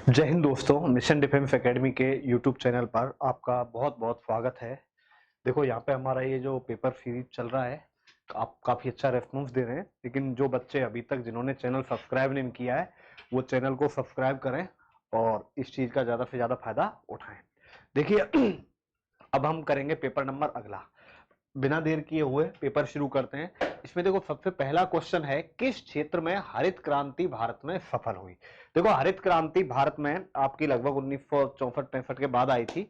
जय हिंद दोस्तों, mission defence academy के यूट्यूब चैनल पर आपका बहुत बहुत स्वागत है। देखो यहाँ पे हमारा ये जो पेपर सीरीज चल रहा है, आप काफ़ी अच्छा रेस्पॉन्स दे रहे हैं। लेकिन जो बच्चे अभी तक जिन्होंने चैनल सब्सक्राइब नहीं किया है वो चैनल को सब्सक्राइब करें और इस चीज़ का ज़्यादा से ज़्यादा फायदा उठाएं। देखिए अब हम करेंगे पेपर नंबर अगला। बिना देर किए हुए पेपर शुरू करते हैं। इसमें देखो सबसे पहला क्वेश्चन है, किस क्षेत्र में हरित क्रांति भारत में सफल हुई। देखो हरित क्रांति भारत में आपकी लगभग 1964-65 के बाद आई थी।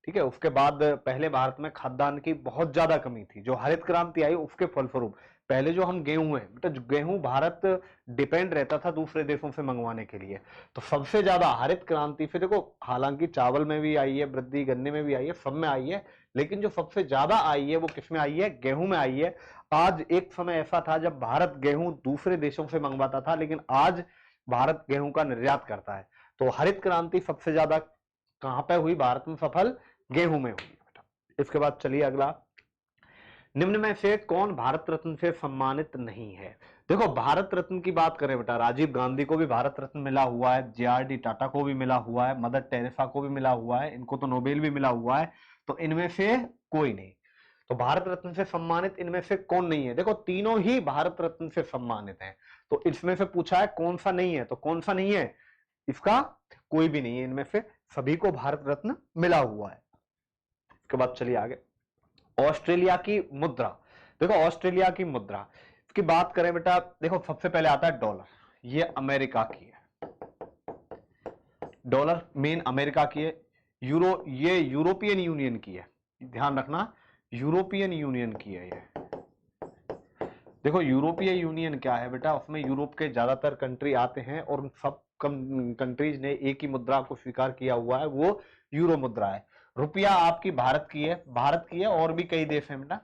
ठीक है, उसके बाद पहले भारत में खाद्यान्न की बहुत ज्यादा कमी थी। जो हरित क्रांति आई उसके फलस्वरूप पहले जो हम गेहूं है बेटा, गेहूं भारत डिपेंड रहता था दूसरे देशों से मंगवाने के लिए। तो सबसे ज्यादा हरित क्रांति से देखो, हालांकि चावल में भी आई है वृद्धि, गन्ने में भी आई है, सब में आई है, लेकिन जो सबसे ज्यादा आई है वो किसमें आई है? गेहूं में आई है। आज एक समय ऐसा था जब भारत गेहूं दूसरे देशों से मंगवाता था, लेकिन आज भारत गेहूं का निर्यात करता है। तो हरित क्रांति सबसे ज्यादा कहां पे हुई भारत में सफल? गेहूं में हुई बेटा। इसके बाद चलिए अगला, निम्न में से कौन भारत रत्न से सम्मानित नहीं है। देखो भारत रत्न की बात करें बेटा, राजीव गांधी को भी भारत रत्न मिला हुआ है, जे.आर.डी. टाटा को भी मिला हुआ है, मदर टेरेसा को भी मिला हुआ है, इनको तो नोबेल भी मिला हुआ है। तो इनमें से कोई नहीं। तो भारत रत्न से सम्मानित इनमें से कौन नहीं है? देखो तीनों ही भारत रत्न से सम्मानित हैं। तो इसमें से पूछा है कौन सा नहीं है, तो कौन सा नहीं है? इसका कोई भी नहीं है, इनमें से सभी को भारत रत्न मिला हुआ है। इसके बाद चलिए आगे, ऑस्ट्रेलिया की मुद्रा। देखो ऑस्ट्रेलिया की मुद्रा की बात करें बेटा, देखो सबसे पहले आता है डॉलर। ये अमेरिका की है, डॉलर मेन अमेरिका की है। यूरो ये यूरोपियन यूनियन की है, ध्यान रखना, यूरोपियन यूनियन की है ये। देखो यूरोपीय यूनियन क्या है बेटा, उसमें यूरोप के ज्यादातर कंट्री आते हैं और उन सब कंट्रीज ने एक ही मुद्रा को स्वीकार किया हुआ है, वो यूरो मुद्रा है। रुपया आपकी भारत की है, भारत की है, और भी कई देश हैं बेटा।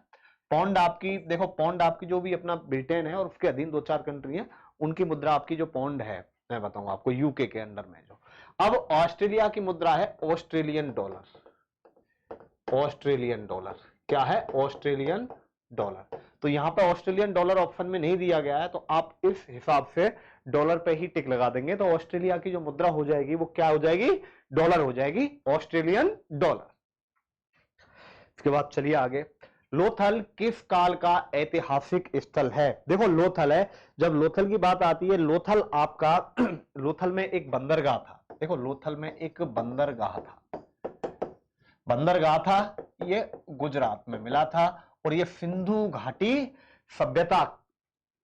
पौंड आपकी, देखो पौंड आपकी जो भी अपना ब्रिटेन है और उसके अधीन दो चार कंट्री है, उनकी मुद्रा आपकी जो पौंड है, मैं बताऊंगा आपको, यूके के अंडर में जो। अब ऑस्ट्रेलिया की मुद्रा है ऑस्ट्रेलियन डॉलर। ऑस्ट्रेलियन डॉलर क्या है? Australian dollar. तो यहां पर ऑस्ट्रेलियन डॉलर ऑप्शन में नहीं दिया गया है, तो आप इस हिसाब से डॉलर पे ही टिक लगा देंगे। तो ऑस्ट्रेलिया की जो मुद्रा हो जाएगी वो क्या हो जाएगी? डॉलर हो जाएगी, ऑस्ट्रेलियन डॉलर। इसके बाद चलिए आगे, लोथल किस काल का ऐतिहासिक स्थल है? देखो लोथल है, जब लोथल की बात आती है, लोथल आपका लोथल में एक बंदरगाह था। देखो लोथल में एक बंदरगाह था, बंदरगाह था, ये गुजरात में मिला था। और ये सिंधु घाटी सभ्यता,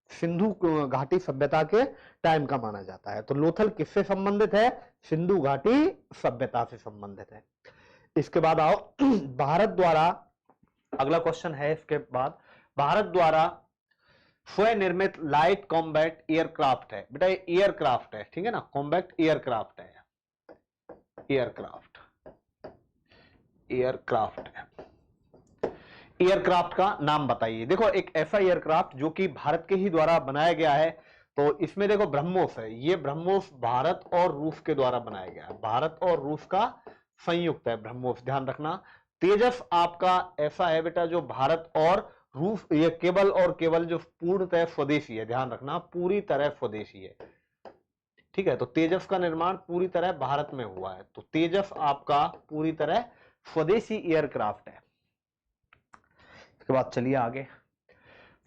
सिंधु घाटी सभ्यता के टाइम का माना जाता है। तो लोथल किससे संबंधित है? सिंधु घाटी सभ्यता से संबंधित है। इसके बाद आओ भारत द्वारा, अगला क्वेश्चन है इसके बाद, भारत द्वारा स्वनिर्मित लाइट कॉम्बैट एयरक्राफ्ट है बेटा, ये एयरक्राफ्ट है, ठीक है ना, कॉम्बैट एयरक्राफ्ट है, एयरक्राफ्ट, एयरक्राफ्ट है। एयरक्राफ्ट का नाम बताइए। देखो एक ऐसा एयरक्राफ्ट जो कि भारत के ही द्वारा बनाया गया है, तो इसमें देखो ब्रह्मोस है, ये ब्रह्मोस भारत और रूस के द्वारा बनाया गया है, भारत और रूस का संयुक्त है ब्रह्मोस, ध्यान रखना। तेजस आपका ऐसा है बेटा जो भारत और रूस, ये केवल और केवल जो पूर्णतः स्वदेशी है, ध्यान रखना, पूरी तरह स्वदेशी है। ठीक है, तो तेजस का निर्माण पूरी तरह भारत में हुआ है, तो तेजस आपका पूरी तरह स्वदेशी एयरक्राफ्ट है। इसके बाद चलिए आगे,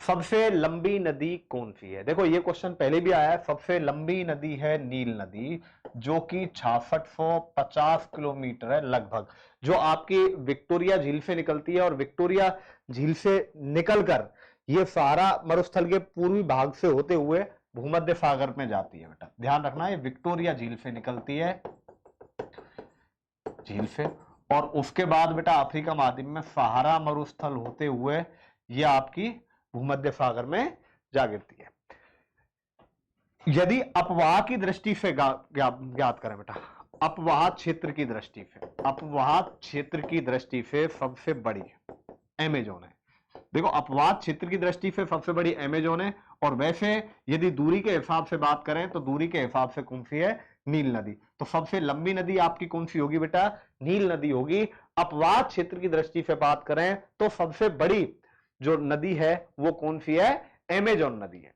सबसे लंबी नदी कौन सी है? देखो ये क्वेश्चन पहले भी आया है। सबसे लंबी नदी है नील नदी, जो कि 6650 किलोमीटर है लगभग, जो आपकी विक्टोरिया झील से निकलती है। और विक्टोरिया झील से निकलकर ये सहारा मरुस्थल के पूर्वी भाग से होते हुए भूमध्य सागर में जाती है बेटा, ध्यान रखना, ये विक्टोरिया झील से निकलती है, झील से। और उसके बाद बेटा अफ्रीका महाद्वीप में सहारा मरुस्थल होते हुए ये आपकी भूमध्य सागर में जा गिरती है। यदि अपवाह की दृष्टि से ज्ञात करें बेटा, अपवाह क्षेत्र की दृष्टि से, अपवाह क्षेत्र की दृष्टि से सबसे बड़ी अमेजोन है। देखो अपवाह क्षेत्र की दृष्टि से सबसे बड़ी अमेजोन है। और वैसे यदि दूरी के हिसाब से बात करें तो दूरी के हिसाब से कौन सी है? नील नदी। तो सबसे लंबी नदी आपकी कौन सी होगी बेटा? नील नदी होगी। अपवाह क्षेत्र की दृष्टि से बात करें तो सबसे बड़ी जो नदी है वो कौन सी है? अमेजोन नदी है।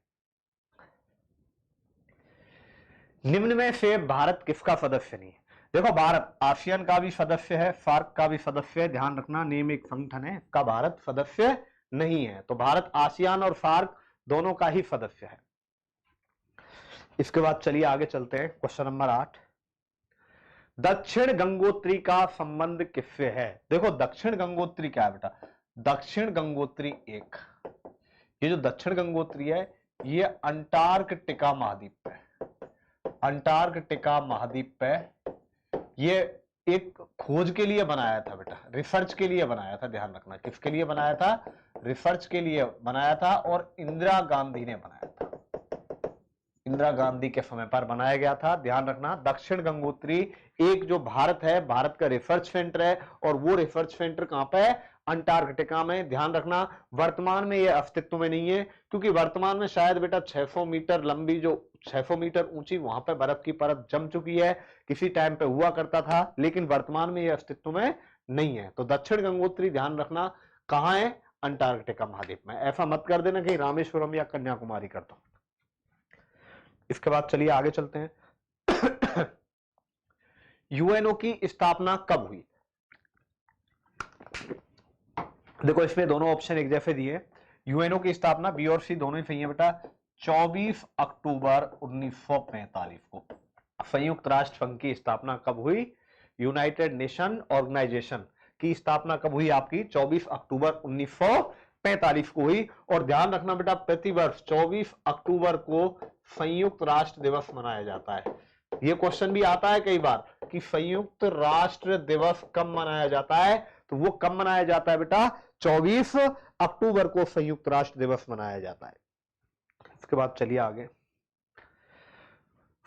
निम्न में से भारत किसका सदस्य नहीं है? देखो भारत आसियान का भी सदस्य है, सार्क का भी सदस्य है, ध्यान रखना नेम एक संगठन है, इसका भारत सदस्य नहीं है। तो भारत आसियान और सार्क दोनों का ही सदस्य है। इसके बाद चलिए आगे चलते हैं, क्वेश्चन नंबर 8। दक्षिण गंगोत्री का संबंध किससे है? देखो दक्षिण गंगोत्री क्या है बेटा? दक्षिण गंगोत्री एक, ये जो दक्षिण गंगोत्री है ये अंटार्कटिका महाद्वीप पे, अंटार्कटिका महाद्वीप पे ये एक खोज के लिए बनाया था बेटा, रिसर्च के लिए बनाया था। ध्यान रखना किसके लिए बनाया था? रिसर्च के लिए बनाया था और इंदिरा गांधी ने बनाया था, इंदिरा गांधी के समय पर बनाया गया था। ध्यान रखना दक्षिण गंगोत्री एक जो भारत है, भारत का रिसर्च सेंटर है और वो रिसर्च सेंटर कहां पे है? अंटार्कटिका में। ध्यान रखना वर्तमान में ये अस्तित्व में नहीं है, क्योंकि वर्तमान में शायद बेटा 600 मीटर लंबी, जो 600 मीटर ऊंची वहां पे बर्फ की परत जम चुकी है, किसी टाइम पे हुआ करता था, लेकिन वर्तमान में ये अस्तित्व में नहीं है। तो दक्षिण गंगोत्री ध्यान रखना कहां है? अंटार्कटिका महाद्वीप में। ऐसा मत कर देना कि रामेश्वरम या कन्याकुमारी कर दो। इसके बाद चलिए आगे चलते हैं। यूएनओ की स्थापना कब हुई? देखो इसमें दोनों ऑप्शन एक जैसे दिए। यूएनओ की स्थापना बी और सी दोनों ही सही है बेटा। 24 अक्टूबर 1945 को संयुक्त राष्ट्र संघ की स्थापना कब हुई? यूनाइटेड नेशन ऑर्गेनाइजेशन की स्थापना कब हुई आपकी? 24 अक्टूबर 1945 को हुई। और ध्यान रखना बेटा प्रतिवर्ष 24 अक्टूबर को संयुक्त राष्ट्र दिवस मनाया जाता है। यह क्वेश्चन भी आता है कई बार कि संयुक्त राष्ट्र दिवस कब मनाया जाता है, तो वो कब मनाया जाता है बेटा? 24 अक्टूबर को संयुक्त राष्ट्र दिवस मनाया जाता है। इसके बाद चलिए आगे।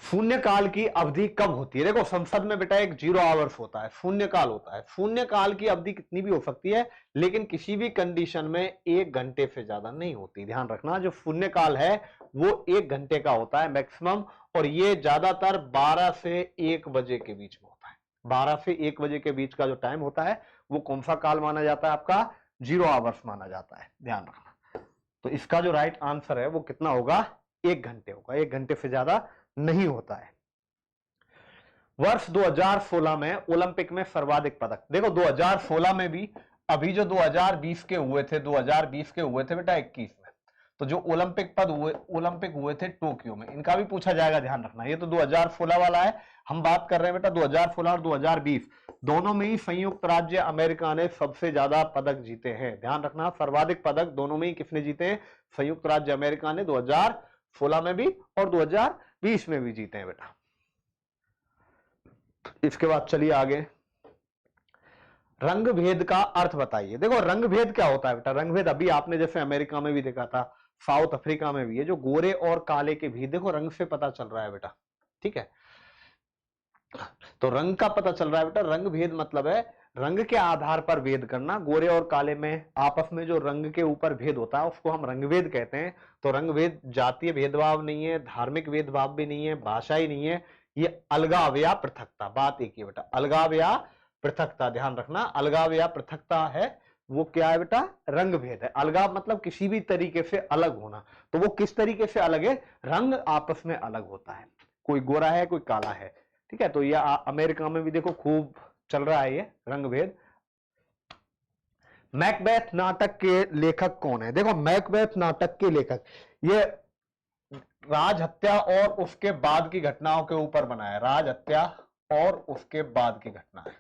शून्यकाल की अवधि कब होती है? देखो संसद में बेटा एक 0 आवर्स होता है, शून्यकाल होता है। शून्यकाल की अवधि कितनी भी हो सकती है, लेकिन किसी भी कंडीशन में 1 घंटे से ज्यादा नहीं होती। ध्यान रखना जो शून्यकाल है वो 1 घंटे का होता है मैक्सिमम, और ये ज्यादातर 12 से 1 बजे के बीच में होता है। 12 से 1 बजे के बीच का जो टाइम होता है वो कौन सा काल माना जाता है? आपका 0 आवर्स माना जाता है। ध्यान रखना। तो इसका जो राइट आंसर है वो कितना होगा? 1 घंटे होगा, 1 घंटे से ज्यादा नहीं होता है। वर्ष 2016 में ओलंपिक में सर्वाधिक पदक, देखो 2016 में भी, अभी जो 2020 के हुए थे, 2020 के हुए थे बेटा 21 में, तो जो ओलंपिक हुए थे टोक्यो में, इनका भी पूछा जाएगा। ध्यान रखना ये तो 2016 वाला है, हम बात कर रहे हैं बेटा 2016 और 2020 दोनों में ही संयुक्त राज्य अमेरिका ने सबसे ज्यादा पदक जीते हैं। ध्यान रखना सर्वाधिक पदक दोनों में ही किसने जीते हैं? संयुक्त राज्य अमेरिका ने 2016 में भी और 2020 में भी जीते हैं बेटा। इसके बाद चलिए आगे। रंग भेद का अर्थ बताइए। देखो रंग भेद क्या होता है बेटा? रंग भेद अभी आपने जैसे अमेरिका में भी देखा था, साउथ अफ्रीका में भी है, जो गोरे और काले के भेद देखो रंग से पता चल रहा है बेटा। ठीक है, तो रंग का पता चल रहा है बेटा। रंग भेद मतलब है रंग के आधार पर भेद करना। गोरे और काले में आपस में जो रंग के ऊपर भेद होता है उसको हम रंगभेद कहते हैं। तो रंगभेद जातीय भेदभाव नहीं है, धार्मिक भेदभाव भी नहीं है, भाषा ही नहीं है, ये अलगाव या पृथकता। बात एक ही बेटा, अलगाव या पृथकता। ध्यान रखना अलगाव या पृथकता है वो क्या है बेटा? रंग भेद है। अलगाव मतलब किसी भी तरीके से अलग होना, तो वो किस तरीके से अलग है? रंग आपस में अलग होता है, कोई गोरा है कोई काला है। ठीक है, तो ये अमेरिका में भी देखो खूब चल रहा है ये रंग भेद। मैकबेथ नाटक के लेखक कौन है? देखो मैकबेथ नाटक के लेखक ये राज हत्या और उसके बाद की घटनाओं के ऊपर बना है। राज हत्या और उसके बाद की घटना है,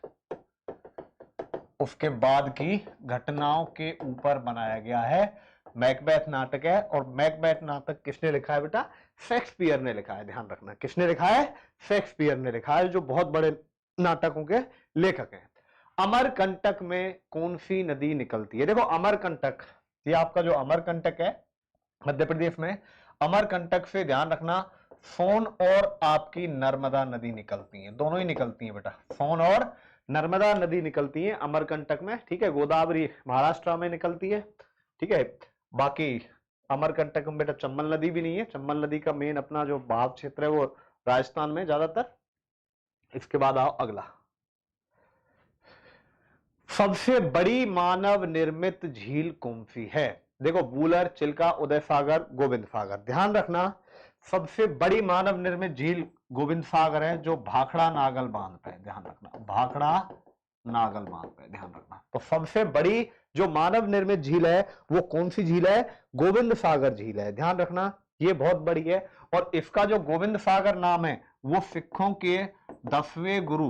उसके बाद की घटनाओं के ऊपर बनाया गया है मैकबेथ नाटक है। और मैकबेथ नाटक किसने लिखा है बेटा? शेक्सपियर ने लिखा है। ध्यान रखना किसने लिखा है? शेक्सपियर ने लिखा है, जो बहुत बड़े नाटकों के लेखक हैं। अमरकंटक में कौन सी नदी निकलती है? देखो अमरकंटक, ये आपका जो अमरकंटक है मध्य प्रदेश में, अमरकंटक से ध्यान रखना सोन और आपकी नर्मदा नदी निकलती हैं, दोनों ही निकलती हैं बेटा। सोन और नर्मदा नदी निकलती है अमरकंटक में। ठीक है, गोदावरी महाराष्ट्र में निकलती है। ठीक है, बाकी अमरकंटक में बेटा चंबल नदी भी नहीं है। चंबल नदी का मेन अपना जो बहाव क्षेत्र है वो राजस्थान में ज्यादातर। इसके बाद आओ अगला। सबसे बड़ी मानव निर्मित झील कौन सी है? देखो वूलर, चिल्का, उदय सागर, गोविंद सागर। ध्यान रखना सबसे बड़ी मानव निर्मित झील गोविंद सागर है, जो भाखड़ा नागल बांध पे है, ध्यान रखना, भाखड़ा नागल बांध पे ध्यान रखना। तो सबसे बड़ी जो मानव निर्मित झील है वो कौन सी झील है? गोविंद सागर झील है, ध्यान रखना, ये बहुत बड़ी है। और इसका जो गोविंद सागर नाम है वो सिखों के 10वें गुरु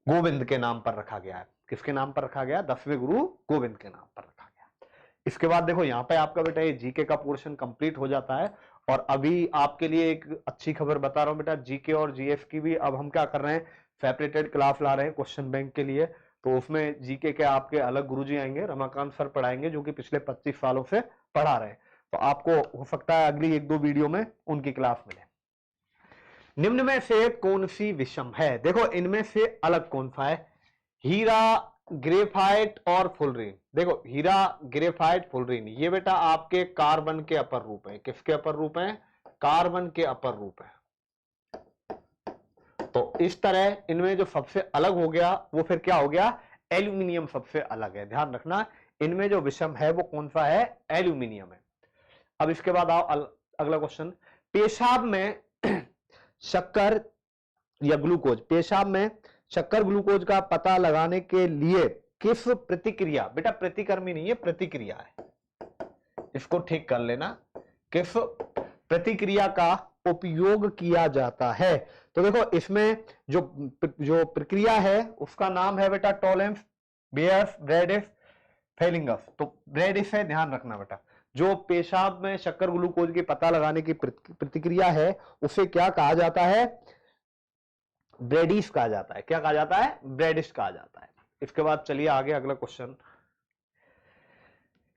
गोविंद के नाम पर रखा गया है। किसके नाम पर रखा गया? 10वें गुरु गोविंद के नाम पर रखा गया। इसके बाद देखो यहां पे आपका बेटा ये जीके का पोर्शन कंप्लीट हो जाता है। और अभी आपके लिए एक अच्छी खबर बता रहा हूं बेटा, जीके और जीएस की भी अब हम क्या कर रहे हैं, सेपरेटेड क्लास ला रहे हैं क्वेश्चन बैंक के लिए। तो उसमें जीके के आपके अलग गुरुजी आएंगे, रमाकांत सर पढ़ाएंगे, जो कि पिछले 25 सालों से पढ़ा रहे हैं। तो आपको हो सकता है अगली 1-2 वीडियो में उनकी क्लास मिले। निम्न में से कौन सी विषम है? देखो इनमें से अलग कौन सा है? हीरा, ग्रेफाइट और फुलरीन। देखो हीरा, ग्रेफाइट, फुलरीन, ये बेटा आपके कार्बन के अपर रूप है। किसके अपर रूप है? कार्बन के अपर रूप है। तो इस तरह इनमें जो सबसे अलग हो गया वो फिर क्या हो गया? एल्यूमिनियम सबसे अलग है, ध्यान रखना। इनमें जो विषम है वो कौन सा है? एल्यूमिनियम है। अब इसके बाद आओ अगला क्वेश्चन। पेशाब में शक्कर या ग्लूकोज, पेशाब में शक्कर ग्लूकोज का पता लगाने के लिए किस प्रतिक्रिया, बेटा प्रतिकर्मी नहीं है, प्रतिक्रिया है, इसको ठीक कर लेना, किस प्रतिक्रिया का उपयोग किया जाता है? तो देखो इसमें जो प्रक्रिया है उसका नाम है बेटा टॉलेंस, बेयर्स, ब्रेडिस, फेलिंगस। तो ब्रेडिस है, ध्यान रखना बेटा। जो पेशाब में शक्कर ग्लूकोज के पता लगाने की प्रतिक्रिया है उसे क्या कहा जाता है? ब्रेडिस कहा जाता है। क्या कहा जाता है? ब्रेडिस कहा जाता है। इसके बाद चलिए आगे अगला क्वेश्चन।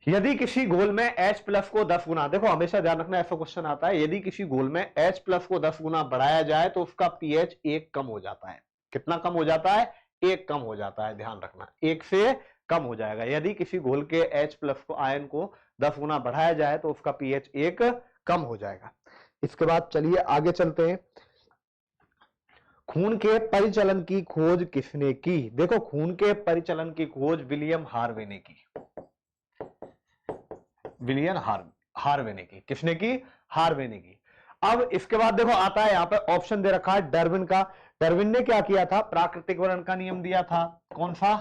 यदि किसी घोल में H+ को 10 गुना, देखो हमेशा ध्यान रखना ऐसा क्वेश्चन आता है, यदि किसी घोल में H+ को 10 गुना बढ़ाया जाए तो उसका pH 1 कम हो जाता है। कितना कम हो जाता है? 1 कम हो जाता है, ध्यान रखना, 1 से कम हो जाएगा। यदि किसी घोल के H+ को, आयन को 10 गुना बढ़ाया जाए तो उसका pH 1 कम हो जाएगा। इसके बाद चलिए आगे चलते हैं। खून के परिचलन की खोज किसने की? देखो खून के परिचलन की खोज विलियम हार्वे ने की। विलियम हार्वे ने की। किसने की? हार्वे ने की। अब इसके बाद देखो आता है यहां पे ऑप्शन दे रखा है डार्विन का। डार्विन ने क्या किया था? प्राकृतिक वर्ण का नियम दिया था। कौन सा?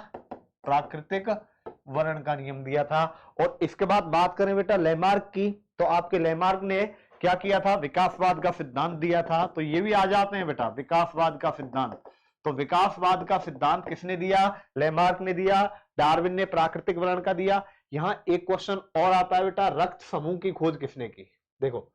प्राकृतिक वर्ण का नियम दिया था। और इसके बाद बात करें बेटा लैमार्क की, तो आपके लैमार्क ने क्या किया था? विकासवाद का सिद्धांत दिया था। तो ये भी आ जाते हैं बेटा, विकासवाद का सिद्धांत। तो विकासवाद का सिद्धांत किसने दिया? लैमार्क ने दिया। डार्विन ने प्राकृतिक वर्ण का दिया। यहां एक क्वेश्चन और आता है बेटा, रक्त समूह की खोज किसने की? देखो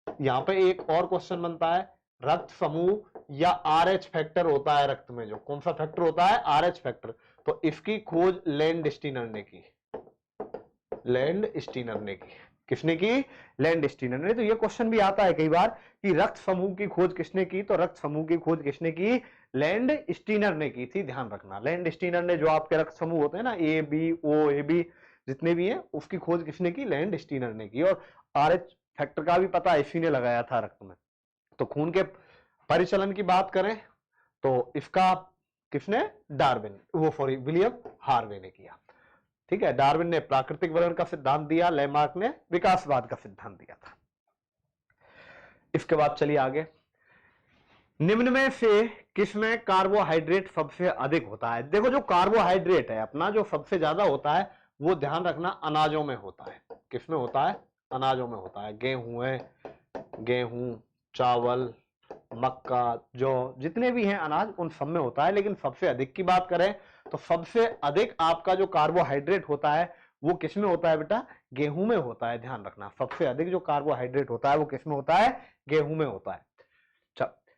यहां पे एक और क्वेश्चन बनता है, रक्त समूह या RH फैक्टर होता है रक्त में, जो कौन सा फैक्टर होता है? RH factor. तो इसकी खोज लैंडस्टीनर ने की। लैंडस्टीनर ने की। किसने की? लैंडस्टीनर ने। तो ये क्वेश्चन भी आता है कई बार कि रक्त समूह की खोज किसने की? तो रक्त समूह की खोज किसने की? लैंडस्टीनर ने की थी, ध्यान रखना। लैंडस्टीनर ने जो आपके रक्त समूह होते हैं ना, A B O AB जितने भी हैं, उसकी खोज किसने की? लैंडस्टीनर ने की। और RH फैक्टर का भी पता इसी ने लगाया था रक्त में। तो खून के परिचलन की बात करें तो इसका किसने? डार्विन, वो सॉरी विलियम हार्वे ने किया। ठीक है, डार्विन ने प्राकृतिक वर्ण का सिद्धांत दिया, लैमार्क ने विकासवाद का सिद्धांत दिया था। इसके बाद चलिए आगे। निम्न में से किसमें कार्बोहाइड्रेट सबसे अधिक होता है? देखो जो कार्बोहाइड्रेट है अपना जो सबसे ज्यादा होता है वो ध्यान रखना अनाजों में होता है। किसमें होता है? अनाजों में होता है। गेहूं है, गेहूं, चावल, मक्का, जौ, जितने भी हैं अनाज उन सब में होता है। लेकिन सबसे अधिक की बात करें तो सबसे अधिक आपका जो कार्बोहाइड्रेट होता है वो किसमें होता है बेटा? गेहूं में होता है, ध्यान रखना। सबसे अधिक जो कार्बोहाइड्रेट होता है वो किसमें होता है? गेहूं में होता है।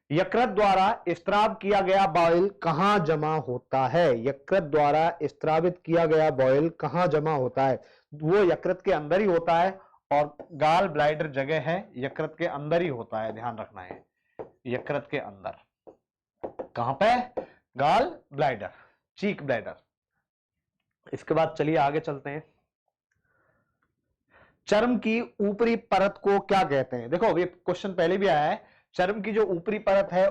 यकृत द्वारा स्त्राव किया गया बॉयल कहां जमा होता है? यकृत द्वारा स्त्रावित किया गया बॉयल कहां जमा होता है? वो यकृत के अंदर ही होता है। और गाल ब्लैडर जगह है, यकृत के अंदर ही होता है, ध्यान रखना है। यकृत के अंदर कहां पे? गाल ब्लैडर, चीक ब्लैडर। इसके बाद चलिए आगे चलते हैं। चर्म की ऊपरी परत को क्या कहते हैं? देखो ये क्वेश्चन पहले भी आया है। चर्म की जो ऊपरी परत है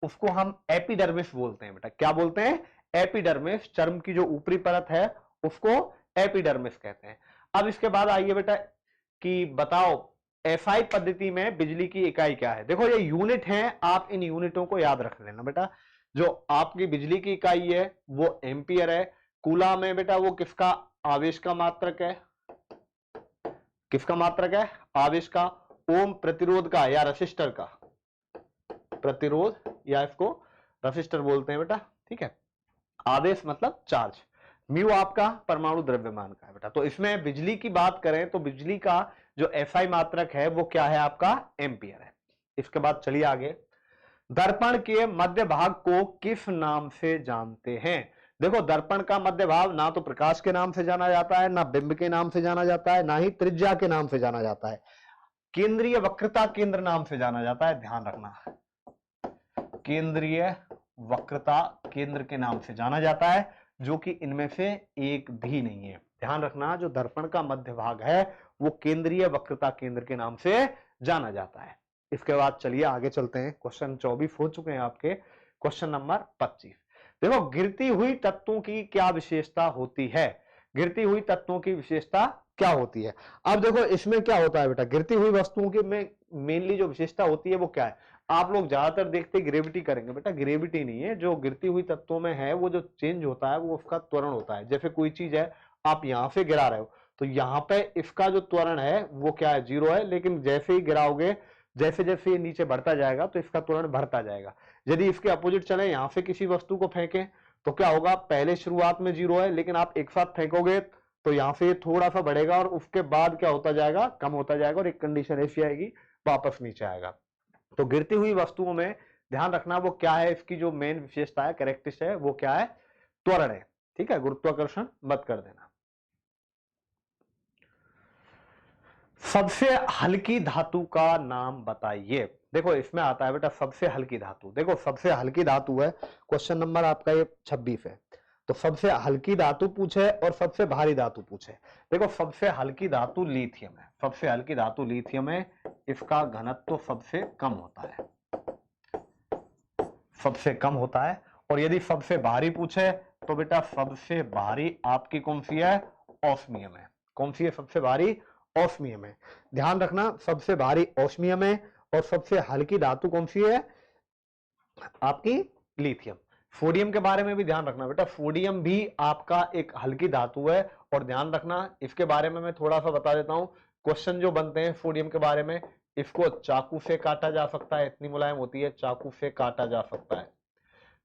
उसको हम एपिडर्मिस बोलते हैं बेटा। क्या बोलते हैं? एपिडर्मिस। चर्म की जो ऊपरी परत है उसको एपिडर्मिस कहते हैं। अब इसके बाद आइए बेटा कि बताओ एसआई पद्धति में बिजली की इकाई क्या है? देखो ये यूनिट है, आप इन यूनिटों को याद रख लेना बेटा। जो आपकी बिजली की इकाई है वो एम्पियर है। कूलम में बेटा वो किसका आवेश का मात्रक है? किसका मात्रक है? आवेश का। ओम प्रतिरोध का या रसिस्टर का? प्रतिरोध, या इसको रसिस्टर बोलते हैं बेटा, ठीक है। आवेश मतलब चार्ज। म्यू आपका परमाणु द्रव्यमान का है बेटा। तो इसमें बिजली की बात करें तो बिजली का जो एसआई मात्रक है वो क्या है आपका? एम्पियर है। इसके बाद चलिए आगे। दर्पण के मध्य भाग को किस नाम से जानते हैं? देखो दर्पण का मध्य भाग ना तो प्रकाश के नाम से जाना जाता है, ना बिंब के नाम से जाना जाता है, ना ही त्रिज्या के नाम से जाना जाता है। केंद्रीय वक्रता केंद्र नाम से जाना जाता है, ध्यान रखना। केंद्रीय वक्रता केंद्र के नाम से जाना जाता है, जो कि इनमें से एक भी नहीं है। ध्यान रखना, जो दर्पण का मध्य भाग है वो केंद्रीय वक्रता केंद्र के नाम से जाना जाता है। इसके बाद चलिए आगे चलते हैं। क्वेश्चन 24 हो चुके हैं आपके। Question number 25। देखो गिरती हुई तत्वों की क्या विशेषता होती है? गिरती हुई तत्वों की विशेषता क्या होती है? अब देखो इसमें क्या होता है बेटा, गिरती हुई वस्तुओं की में मेनली जो विशेषता होती है वो क्या है? आप लोग ज्यादातर देखते ग्रेविटी करेंगे बेटा, ग्रेविटी नहीं है। जो गिरती हुई तत्वों में है वो जो चेंज होता है वो उसका त्वरण होता है। जैसे कोई चीज है, आप यहां से गिरा रहे हो तो यहां पे इसका जो त्वरण है वो क्या है? 0 है। लेकिन जैसे ही गिराओगे, जैसे जैसे ये नीचे बढ़ता जाएगा तो इसका त्वरण बढ़ता जाएगा। यदि इसके अपोजिट चले, यहां से किसी वस्तु को फेंके तो क्या होगा? पहले शुरुआत में 0 है, लेकिन आप एक साथ फेंकोगे तो यहां से थोड़ा सा बढ़ेगा और उसके बाद क्या होता जाएगा? कम होता जाएगा और एक कंडीशन ऐसी आएगी, वापस नीचे आएगा। तो गिरती हुई वस्तुओं में ध्यान रखना वो क्या है, इसकी जो मेन विशेषता है, कैरेक्टरिस्टिक है, वो क्या है? त्वरण है, ठीक है। गुरुत्वाकर्षण मत कर देना। सबसे हल्की धातु का नाम बताइए। देखो इसमें आता है बेटा सबसे हल्की धातु। देखो सबसे हल्की धातु है, क्वेश्चन नंबर आपका ये 26 है। तो सबसे हल्की धातु पूछे और सबसे भारी धातु पूछे। देखो सबसे हल्की धातु लिथियम है। सबसे हल्की धातु लिथियम है, इसका घनत्व तो सबसे कम होता है, सबसे कम होता है। और यदि सबसे भारी पूछे तो बेटा सबसे भारी आपकी कौन सी है? ऑस्मियम है। कौन सी है सबसे भारी? ऑस्मियम है। ध्यान रखना, सबसे भारी ऑस्मियम है और सबसे हल्की धातु कौन सी है? आपकी लिथियम। सोडियम के बारे में भी ध्यान रखना बेटा, सोडियम भी आपका एक हल्की धातु है। और ध्यान रखना, इसके बारे में मैं थोड़ा सा बता देता हूं। क्वेश्चन जो बनते हैं सोडियम के बारे में, इसको चाकू से काटा जा सकता है, इतनी मुलायम होती है, चाकू से काटा जा सकता है,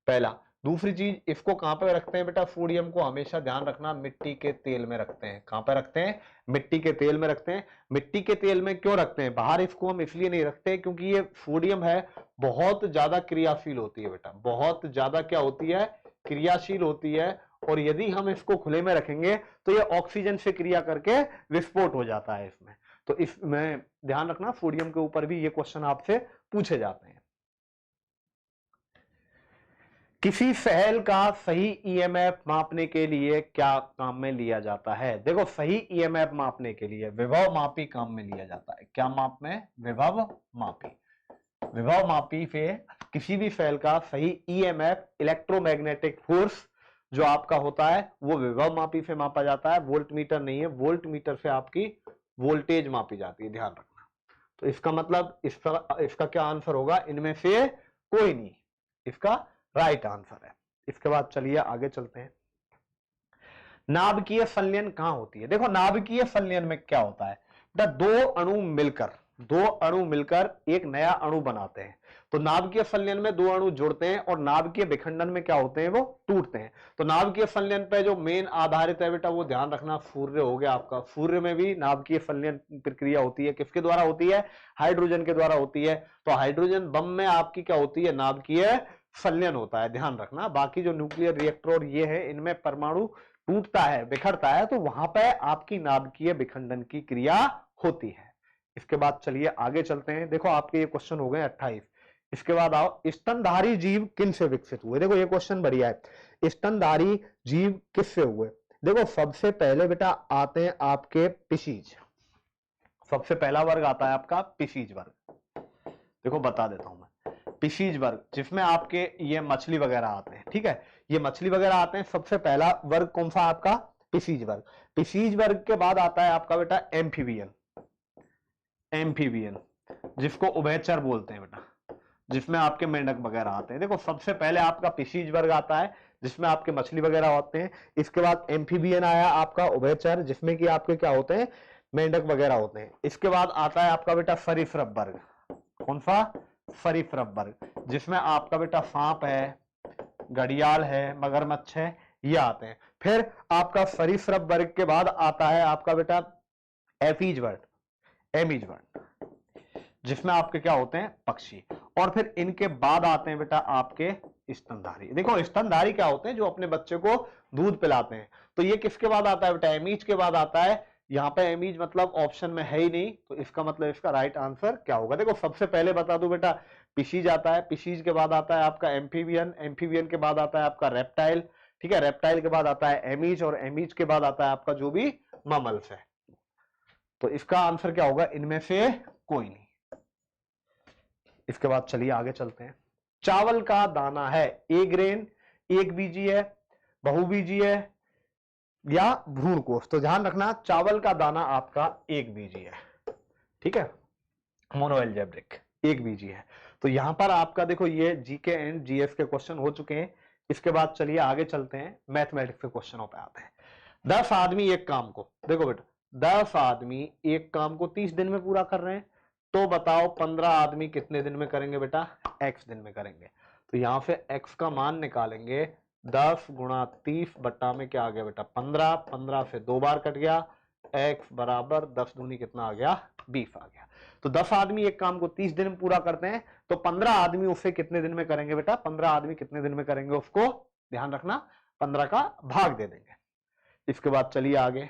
पहला। दूसरी चीज, इसको कहां पे रखते हैं बेटा? सोडियम को हमेशा ध्यान रखना मिट्टी के तेल में रखते हैं। कहां पे रखते हैं? मिट्टी के तेल में रखते हैं। मिट्टी के तेल में क्यों रखते हैं? बाहर इसको हम इसलिए नहीं रखते क्योंकि ये सोडियम है, बहुत ज्यादा क्रियाशील होती है बेटा, बहुत ज्यादा क्या होती है? क्रियाशील होती है। और यदि हम इसको खुले में रखेंगे तो ये ऑक्सीजन से क्रिया करके विस्फोट हो जाता है इसमें। तो इसमें ध्यान रखना, सोडियम के ऊपर भी ये क्वेश्चन आपसे पूछे जाते हैं। किसी सेल का सही ईएमएफ मापने के लिए क्या काम में लिया जाता है? देखो सही ईएमएफ मापने के लिए विभव मापी काम में लिया जाता है। क्या माप में? विभव मापी। विभव मापी से किसी भी सेल का सही ईएमएफ, इलेक्ट्रोमैग्नेटिक फोर्स जो आपका होता है वो विभव मापी से मापा जाता है। वोल्ट मीटर नहीं है, वोल्ट मीटर से आपकी वोल्टेज मापी जाती है, ध्यान रखना। तो इसका मतलब इसका क्या आंसर होगा? इनमें से कोई नहीं, इसका राइट आंसर है। इसके बाद चलिए आगे चलते हैं। नाभिकीय संलयन कहां होती है? देखो नाभिकीय संलयन में क्या होता है बेटा, दो अणु मिलकर एक नया अणु बनाते हैं। तो नाभिकीय संलयन में दो अणु जुड़ते हैं और नाभिकीय विखंडन में क्या होते हैं? वो टूटते हैं। तो नाभिकीय संलयन पे जो मेन आधारित है बेटा वो ध्यान रखना, सूर्य हो गया आपका। सूर्य में भी नाभिकीय संलयन प्रक्रिया होती है। किसके द्वारा होती है? हाइड्रोजन के द्वारा होती है। तो हाइड्रोजन बम में आपकी क्या होती है? नाभिकीय संलयन होता है, ध्यान रखना। बाकी जो न्यूक्लियर रिएक्टर और ये है, इनमें परमाणु टूटता है, बिखरता है, तो वहां पर आपकी नाभिकीय विखंडन की क्रिया होती है। इसके बाद चलिए आगे चलते हैं। देखो आपके ये क्वेश्चन हो गए 28। इसके बाद आओ, स्तनधारी जीव किन से विकसित हुए? देखो ये क्वेश्चन बढ़िया है। स्तनधारी जीव किससे हुए? देखो सबसे पहले बेटा आते हैं आपके पिशीज। सबसे पहला वर्ग आता है आपका पिशीज वर्ग। देखो बता देता हूं मैं, पिशीज वर्ग जिसमें आपके ये मछली वगैरह आते हैं, ठीक है, ये मछली वगैरह आते हैं। सबसे पहला वर्ग कौन सा आपका? पिशीज वर्ग। पिशीज वर्ग के बाद आता है आपका बेटा एम्फीबियन। एम्फीबियन, जिसको उभयचर बोलते हैं बेटा, जिसमें आपके मेंढक वगैरह आते हैं। देखो सबसे पहले आपका फिशीज वर्ग आता है जिसमें आपके मछली वगैरह होते हैं, इसके बाद एम्फीबियन आया आपका उभयचर जिसमें कि आपके क्या होते हैं, मेंढक वगैरह होते हैं। इसके बाद आता है आपका बेटा सरीसृप वर्ग, कौन सा, सरीसृप वर्ग, जिसमें आपका बेटा सांप है, घड़ियाल है, मगरमच्छ है, ये आते हैं। फिर आपका सरीसृप वर्ग के बाद आता है आपका बेटा एफीज वर्ग, एमीज वर्ग, जिसमें आपके क्या होते हैं, पक्षी। और फिर इनके बाद आते हैं बेटा आपके स्तनधारी। देखो स्तनधारी क्या होते हैं, जो अपने बच्चे को दूध पिलाते हैं। तो ये किसके बाद आता है बेटा, एमीज के बाद आता है। यहाँ पे एमीज मतलब ऑप्शन में है ही नहीं, तो इसका मतलब इसका राइट आंसर क्या होगा। देखो सबसे पहले बता दूं बेटा, फिशीज आता है, फिशीज के बाद आता है आपका एम्फीबियन, एम्फीबियन के बाद आता है आपका रेप्टाइल, ठीक है, रेप्टाइल के बाद आता है एमीज, और एमीज के बाद आता है आपका जो भी ममल्स है। तो इसका आंसर क्या होगा, इनमें से कोई नहीं। इसके बाद चलिए आगे चलते हैं। चावल का दाना है ए ग्रेन, एक बीजी है, बहुबीजी है या भ्रूणकोष। तो ध्यान रखना चावल का दाना आपका एक बीजी है, ठीक है, मोनोएल्जेब्रिक, एक बीजी है। तो यहां पर आपका देखो ये जीके एंड जीएस के क्वेश्चन हो चुके हैं। इसके बाद चलिए आगे चलते हैं, मैथमेटिक्स के क्वेश्चनों पे आते हैं। 10 आदमी एक काम को, देखो बेटा 10 आदमी एक काम को 30 दिन में पूरा कर रहे हैं, तो बताओ 15 आदमी कितने दिन में करेंगे बेटा, x दिन में करेंगे। तो यहां से x का मान निकालेंगे, 10 गुणा 30 बट्टा में क्या आ गया बेटा 15, 15 से 2 बार कट गया, x बराबर 10 दूनी कितना आ गया, 20 आ गया। तो 10 आदमी एक काम को 30 दिन में पूरा करते हैं, तो 15 आदमी उसे कितने दिन में करेंगे बेटा, 15 आदमी कितने दिन में करेंगे उसको ध्यान रखना, 15 का भाग दे देंगे। इसके बाद चलिए आगे,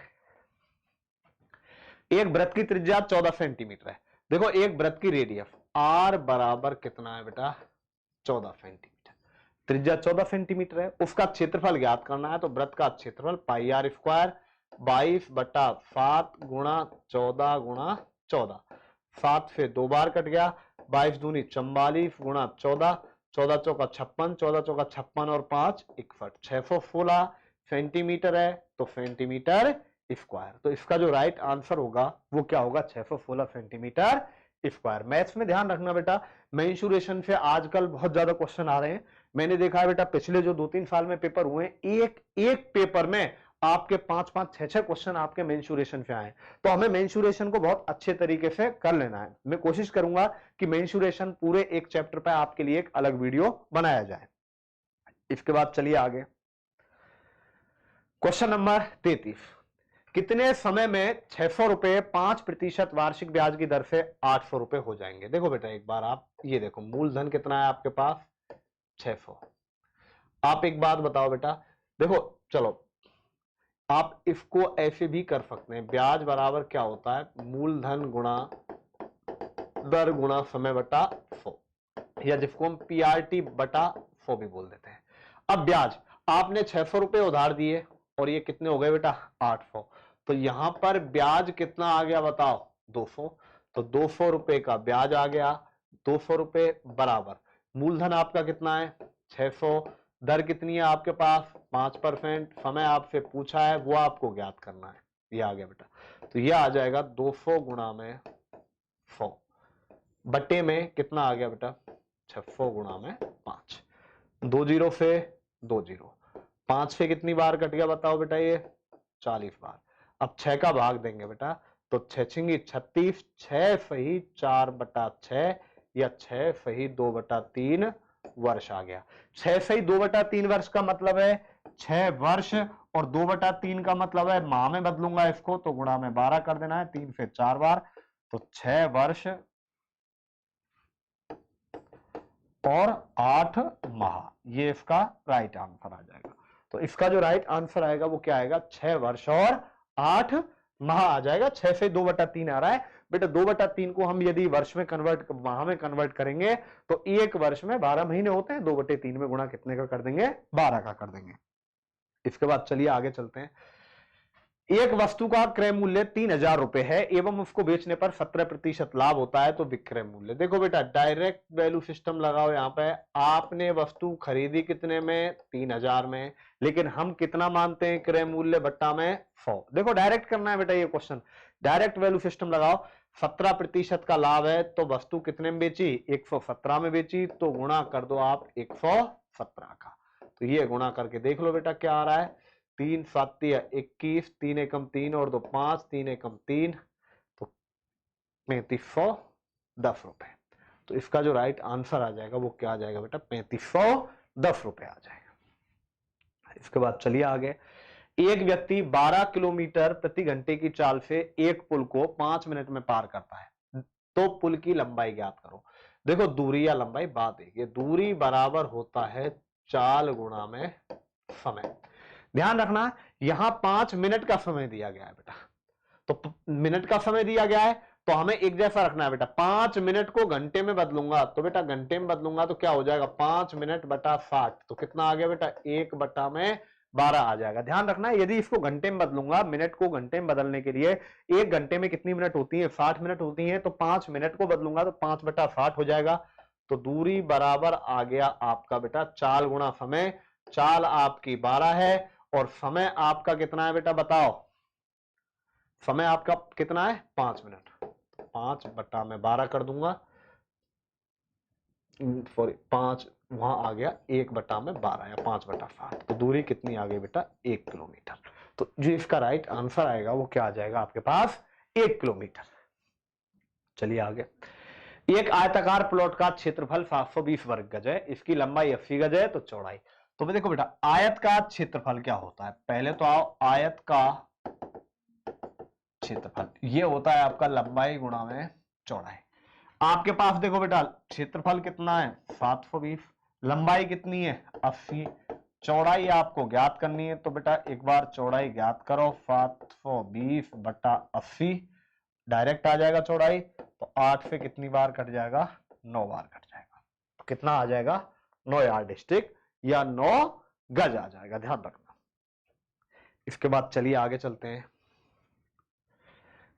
एक वृत्त की त्रिज्या 14 सेंटीमीटर है। देखो एक वृत्त की रेडियस r बराबर कितना है बेटा, 14 सेंटीमीटर, त्रिज्या 14 सेंटीमीटर है, उसका क्षेत्रफल ज्ञात करना है। तो वृत्त का क्षेत्रफल पाई आर स्क्वायर 22 बटा 7 गुणा 14 गुणा 14, 7 से 2 बार कट गया, 22 दूनी 44 गुणा 14, 14 चौका 56, 14 चौका 56 और 5 61, 616 सेंटीमीटर है, तो सेंटीमीटर स्क्वायर। तो इसका जो राइट आंसर होगा वो क्या होगा, 616 सेंटीमीटर स्क्वायर। मैथ्स में ध्यान रखना बेटा, मेंसुरेशन से आजकल बहुत ज्यादा क्वेश्चन आ रहे हैं। मैंने देखा है बेटा पिछले जो 2-3 साल में पेपर हुए, एक पेपर में आपके 5-5, 6-6 क्वेश्चन आपके मेंसुरेशन से आए। तो हमें मेंसुरेशन को बहुत अच्छे तरीके से कर लेना है। मैं कोशिश करूंगा कि मेंसुरेशन पूरे एक चैप्टर पर आपके लिए एक अलग वीडियो बनाया जाए। इसके बाद चलिए आगे, क्वेश्चन नंबर 33, कितने समय में 600 रुपए 5% वार्षिक ब्याज की दर से 800 रुपए हो जाएंगे। देखो बेटा एक बार आप ये देखो, मूलधन कितना है आपके पास, 600। आप एक बात बताओ बेटा, देखो चलो आप इसको ऐसे भी कर सकते हैं, ब्याज बराबर क्या होता है, मूलधन गुणा दर गुणा समय बटा 100, या जिसको हम पीआरटी बटा 100 भी बोल देते हैं। अब ब्याज आपने 600 रुपए उधार दिए और ये कितने हो गए बेटा 800, तो यहां पर ब्याज कितना आ गया बताओ 200, तो 200 रुपए का ब्याज आ गया, 200 रुपए बराबर मूलधन आपका कितना है 600, दर कितनी है आपके पास 5%, समय आपसे पूछा है वो आपको ज्ञात करना है, ये आ गया बेटा। तो ये आ जाएगा 200 गुणा में 100 बट्टे में कितना आ गया बेटा 600 गुणा में 5, 2 जीरो से 2 जीरो, 5 से कितनी बार कट गया बताओ बेटा ये 40 बार। अब 6 का भाग देंगे बेटा, तो 6 छिंगी 36, 6 सही 4 बटा 6 या 6 सही 2 बटा 3 वर्ष आ गया। 6 सही 2 बटा 3 वर्ष का मतलब है 6 वर्ष, और 2 बटा 3 का मतलब है माह में बदलूंगा इसको, तो गुणा में 12 कर देना है, 3 से 4 बार, तो 6 वर्ष और 8 माह, ये इसका राइट आंसर आ जाएगा। तो इसका जो राइट आंसर आएगा वो क्या आएगा, 6 वर्ष और 8 माह आ जाएगा। 6 से 2 बटा 3 आ रहा है बेटा, 2 बटा 3 को हम यदि वर्ष में कन्वर्ट, माह में कन्वर्ट करेंगे तो एक वर्ष में 12 महीने होते हैं, 2 बटे 3 में गुणा कितने का कर देंगे, 12 का कर देंगे। इसके बाद चलिए आगे चलते हैं, एक वस्तु का क्रय मूल्य 3000 रुपए है एवं उसको बेचने पर 17% लाभ होता है, तो विक्रय मूल्य। देखो बेटा डायरेक्ट वैल्यू सिस्टम लगाओ, यहाँ पे आपने वस्तु खरीदी कितने में 3000 में, लेकिन हम कितना मानते हैं क्रय मूल्य बट्टा में 100। देखो डायरेक्ट करना है बेटा ये क्वेश्चन, डायरेक्ट वैल्यू सिस्टम लगाओ, 17% का लाभ है तो वस्तु कितने में बेची, 117 में बेची, तो गुणा कर दो आप 117 का। तो ये गुणा करके देख लो बेटा क्या आ रहा है, 3 7 21, 3 एकम 3 और 2 5, 3 एकम 3, तो 3510 रुपए। तो इसका जो राइट आंसर आ जाएगा वो क्या आ जाएगा बेटा, 3510 रुपए आ जाएगा। इसके बाद चलिए आगे। एक व्यक्ति 12 किलोमीटर प्रति घंटे की चाल से एक पुल को 5 मिनट में पार करता है, तो पुल की लंबाई ज्ञात करो। देखो दूरी या लंबाई बात है, दूरी बराबर होता है चाल गुणा में समय। ध्यान रखना यहां 5 मिनट का समय दिया गया है बेटा, तो मिनट का समय दिया गया है तो हमें एक जैसा रखना है बेटा। 5 मिनट को घंटे में बदलूंगा तो बेटा घंटे में बदलूंगा तो क्या हो जाएगा, 5 मिनट बटा 60, तो कितना आ गया बेटा, 1 बटा में 12 आ जाएगा। ध्यान रखना यदि इसको घंटे में बदलूंगा, मिनट को घंटे में बदलने के लिए एक घंटे में कितनी मिनट होती है, 60 मिनट होती है, तो 5 मिनट को बदलूंगा तो 5 बटा 60 हो जाएगा। तो दूरी बराबर आ गया आपका बेटा चाल गुणा समय। चाल आपकी 12 है और समय आपका कितना है बेटा बताओ, समय आपका कितना है 5 मिनट, 5 बटा में 12 कर दूंगा, सॉरी 5 वहां आ गया 1 बटा में 12 या 5 बटा 60, तो दूरी कितनी आ गई बेटा 1 किलोमीटर। तो जो इसका राइट आंसर आएगा वो क्या आ जाएगा आपके पास, 1 किलोमीटर। चलिए आगे। एक आयताकार प्लॉट का क्षेत्रफल 720 वर्ग गज है, इसकी लंबाई 80 गज है, तो चौड़ाई। तो देखो बेटा आयत का क्षेत्रफल क्या होता है, पहले तो आओ आयत का क्षेत्रफल, ये होता है आपका लंबाई गुणा में चौड़ाई। आपके पास देखो बेटा क्षेत्रफल कितना है 720, लंबाई कितनी है 80, चौड़ाई आपको ज्ञात करनी है, तो बेटा एक बार चौड़ाई ज्ञात करो, 720 बटा 80, डायरेक्ट आ जाएगा चौड़ाई, तो 8 से कितनी बार कट जाएगा, 9 बार कट जाएगा, तो कितना आ जाएगा 9 यार्डस्टिक या 9 गज आ जाएगा, ध्यान रखना। इसके बाद चलिए आगे चलते हैं।